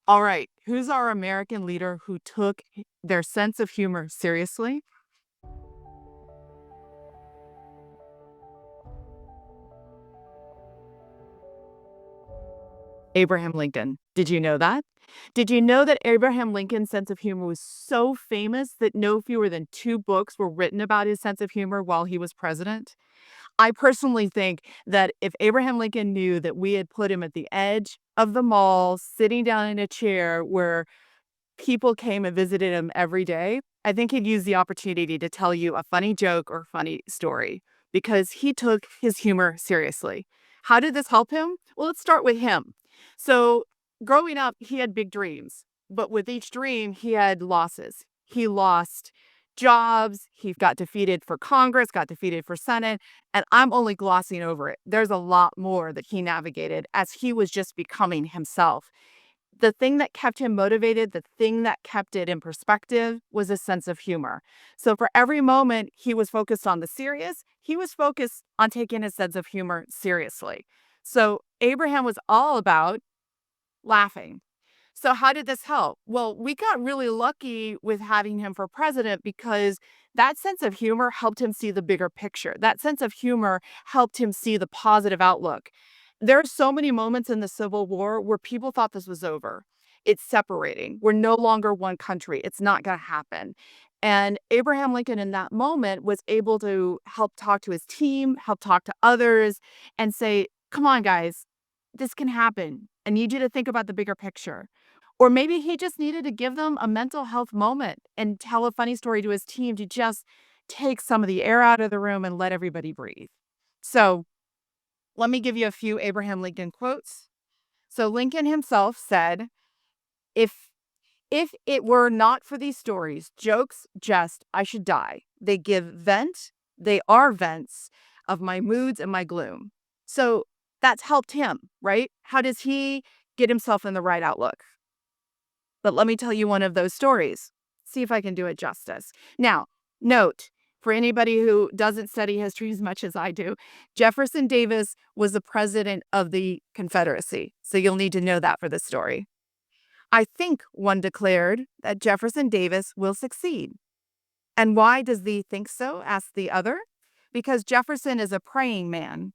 All right, who's our American leader who took their sense of humor seriously? Abraham Lincoln. Did you know that? Did you know that Abraham Lincoln's sense of humor was so famous that no fewer than 2 books were written about his sense of humor while he was president? I personally think that if Abraham Lincoln knew that we had put him at the edge of the mall, sitting down in a chair where people came and visited him every day, I think he'd use the opportunity to tell you a funny joke or funny story because he took his humor seriously. How did this help him? Well, let's start with him. So, growing up, he had big dreams, but with each dream, he had losses. He lost jobs, he got defeated for Congress, got defeated for Senate, and I'm only glossing over it. There's a lot more that he navigated as he was just becoming himself. The thing that kept him motivated, the thing that kept it in perspective was a sense of humor. So for every moment he was focused on the serious, he was focused on taking his sense of humor seriously. So Abraham was all about laughing. So how did this help? Well, we got really lucky with having him for president because that sense of humor helped him see the bigger picture. That sense of humor helped him see the positive outlook. There are so many moments in the Civil War where people thought this was over. It's separating. We're no longer one country. It's not going to happen. And Abraham Lincoln in that moment was able to help talk to his team, help talk to others, and say, come on, guys, this can happen. I need you to think about the bigger picture. Or maybe he just needed to give them a mental health moment and tell a funny story to his team to just take some of the air out of the room and let everybody breathe. So let me give you a few Abraham Lincoln quotes. So Lincoln himself said, if if it were not for these stories, jokes, jest, I should die. They give vent, they are vents of my moods and my gloom. So that's helped him, right? How does he get himself in the right outlook? But let me tell you one of those stories. See if I can do it justice. Now, note for anybody who doesn't study history as much as I do, Jefferson Davis was the president of the Confederacy. So you'll need to know that for the story. I think one declared that Jefferson Davis will succeed. And why does thee think so? Asked the other. Because Jefferson is a praying man,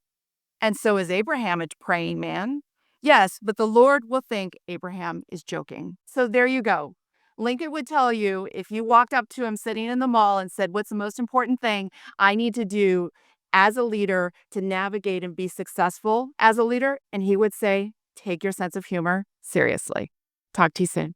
and so is Abraham a praying man. Yes, but the Lord will think Abraham is joking. So there you go. Lincoln would tell you if you walked up to him sitting in the mall and said, what's the most important thing I need to do as a leader to navigate and be successful as a leader? And he would say, take your sense of humor seriously. Talk to you soon.